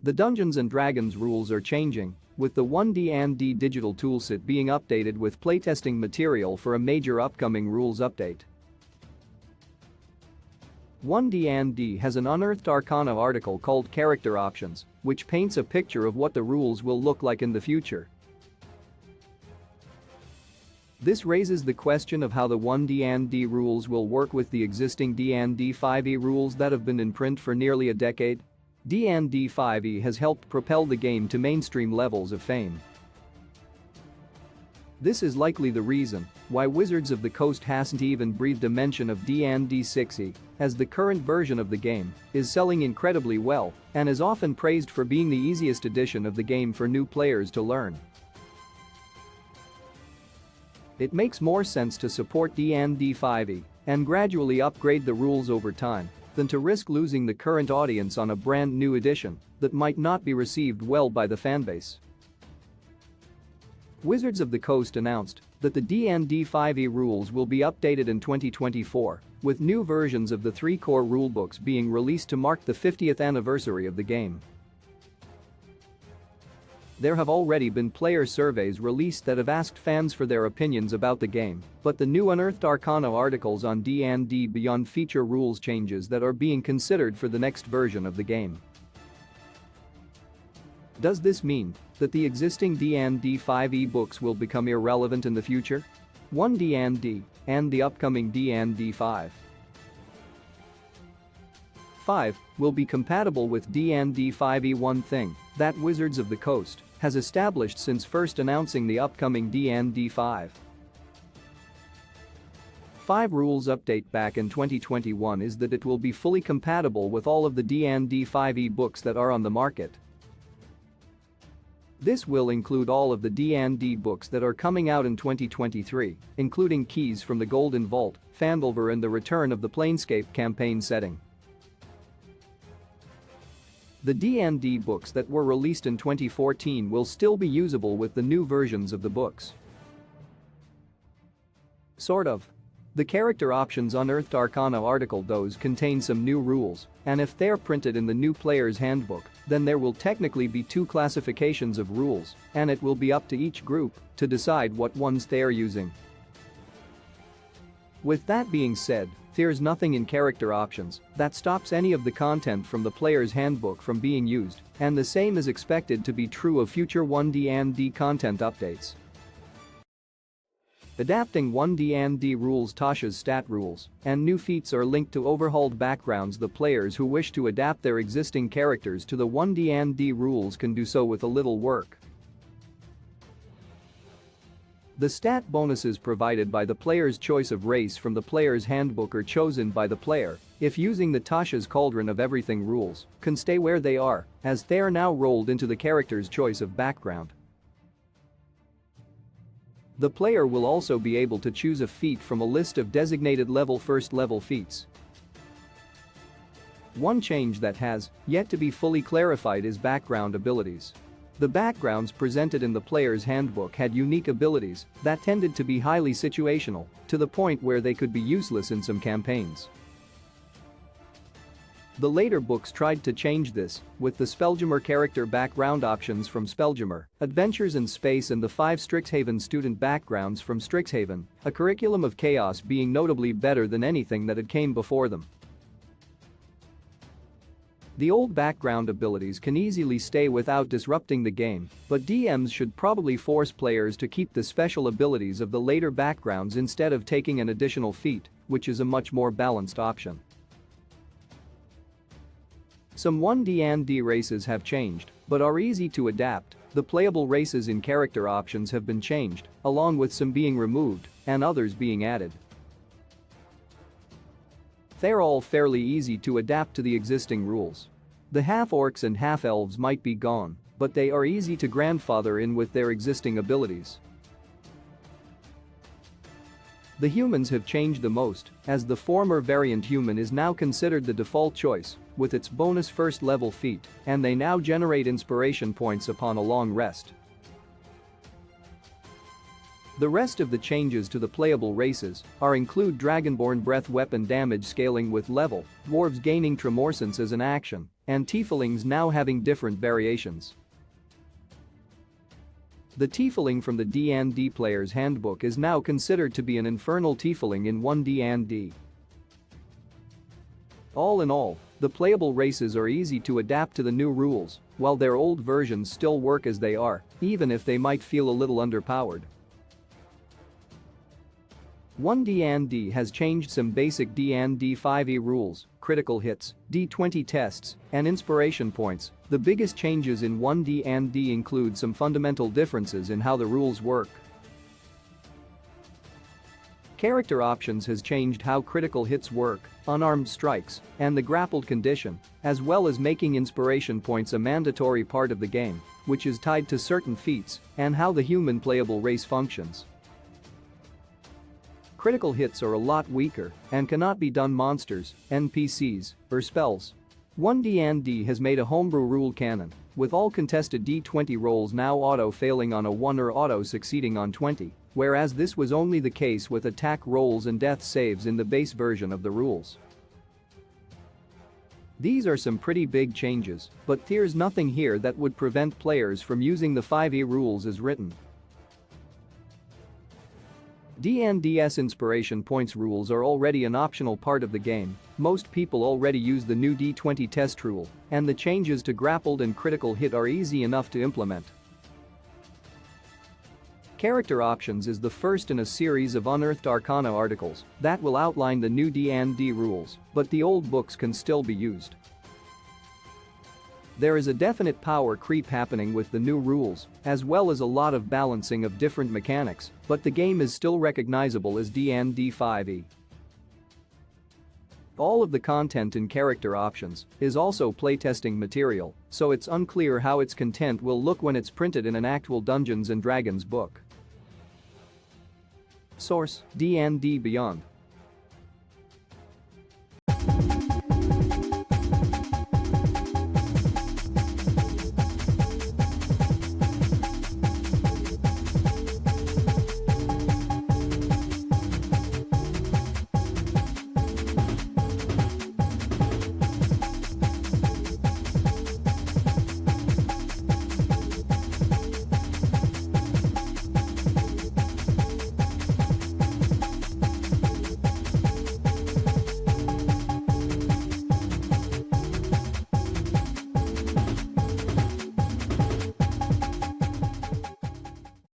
The Dungeons & Dragons rules are changing, with the 1D&D digital toolset being updated with playtesting material for a major upcoming rules update. 1D&D has an Unearthed Arcana article called Character Options, which paints a picture of what the rules will look like in the future. This raises the question of how the 1D&D rules will work with the existing D&D 5e rules that have been in print for nearly a decade. D&D 5e has helped propel the game to mainstream levels of fame. This is likely the reason why Wizards of the Coast hasn't even breathed a mention of D&D 6e, as the current version of the game is selling incredibly well and is often praised for being the easiest edition of the game for new players to learn. It makes more sense to support D&D 5e and gradually upgrade the rules over time than to risk losing the current audience on a brand new edition that might not be received well by the fanbase. Wizards of the Coast announced that the D&D 5e rules will be updated in 2024, with new versions of the 3 core rulebooks being released to mark the 50th anniversary of the game. There have already been player surveys released that have asked fans for their opinions about the game, but the new Unearthed Arcana articles on D&D Beyond feature rules changes that are being considered for the next version of the game. Does this mean that the existing D&D 5e books will become irrelevant in the future? 1D&D and the upcoming D&D 5. 5 will be compatible with D&D 5e. One thing that Wizards of the Coast has established since first announcing the upcoming D&D 5 rules update back in 2021 is that it will be fully compatible with all of the D&D 5e books that are on the market. This will include all of the D&D books that are coming out in 2023, including Keys from the Golden Vault, Phandelver and the Return of the Planescape campaign setting. The D&D books that were released in 2014 will still be usable with the new versions of the books. Sort of. The Character Options Unearthed Arcana article those contain some new rules, and if they're printed in the new player's handbook, then there will technically be 2 classifications of rules, and it will be up to each group to decide what ones they're using. With that being said, there's nothing in Character Options that stops any of the content from the player's handbook from being used, and the same is expected to be true of future 1D&D content updates. Adapting 1D&D rules. Tasha's stat rules and new feats are linked to overhauled backgrounds. The players who wish to adapt their existing characters to the 1D&D rules can do so with a little work. The stat bonuses provided by the player's choice of race from the player's handbook are chosen by the player if using the Tasha's Cauldron of Everything rules can stay where they are, as they are now rolled into the character's choice of background. The player will also be able to choose a feat from a list of designated first level feats. One change that has yet to be fully clarified is background abilities. The backgrounds presented in the player's handbook had unique abilities that tended to be highly situational, to the point where they could be useless in some campaigns. The later books tried to change this, with the Spelljammer character background options from Spelljammer, Adventures in Space and the 5 Strixhaven student backgrounds from Strixhaven, a curriculum of chaos being notably better than anything that had came before them. The old background abilities can easily stay without disrupting the game, but DMs should probably force players to keep the special abilities of the later backgrounds instead of taking an additional feat, which is a much more balanced option. Some 1D&D races have changed, but are easy to adapt. The playable races in Character Options have been changed, along with some being removed and others being added. They're all fairly easy to adapt to the existing rules. The half-orcs and half-elves might be gone, but they are easy to grandfather in with their existing abilities. The humans have changed the most, as the former variant human is now considered the default choice, with its bonus first-level feat, and they now generate inspiration points upon a long rest. The rest of the changes to the playable races include Dragonborn breath weapon damage scaling with level, dwarves gaining Tremorsence as an action, and Tieflings now having different variations. The Tiefling from the D&D Player's Handbook is now considered to be an Infernal Tiefling in 1D&D. All in all, the playable races are easy to adapt to the new rules, while their old versions still work as they are, even if they might feel a little underpowered. 1D&D has changed some basic D&D 5e rules, critical hits, D20 tests, and inspiration points. The biggest changes in 1D&D include some fundamental differences in how the rules work. Character options has changed how critical hits work, unarmed strikes, and the grappled condition, as well as making inspiration points a mandatory part of the game, which is tied to certain feats and how the human playable race functions. Critical hits are a lot weaker and cannot be done monsters, NPCs, or spells. 1D&D has made a homebrew rule canon, with all contested D20 rolls now auto-failing on a 1 or auto-succeeding on 20, whereas this was only the case with attack rolls and death saves in the base version of the rules. These are some pretty big changes, but there's nothing here that would prevent players from using the 5e rules as written. D&D's inspiration points rules are already an optional part of the game. Most people already use the new D20 test rule, and the changes to grappled and critical hit are easy enough to implement. Character Options is the first in a series of Unearthed Arcana articles that will outline the new D&D rules, but the old books can still be used. There is a definite power creep happening with the new rules, as well as a lot of balancing of different mechanics, but the game is still recognizable as D&D 5e. All of the content in Character Options is also playtesting material, so it's unclear how its content will look when it's printed in an actual Dungeons & Dragons book. Source: D&D Beyond.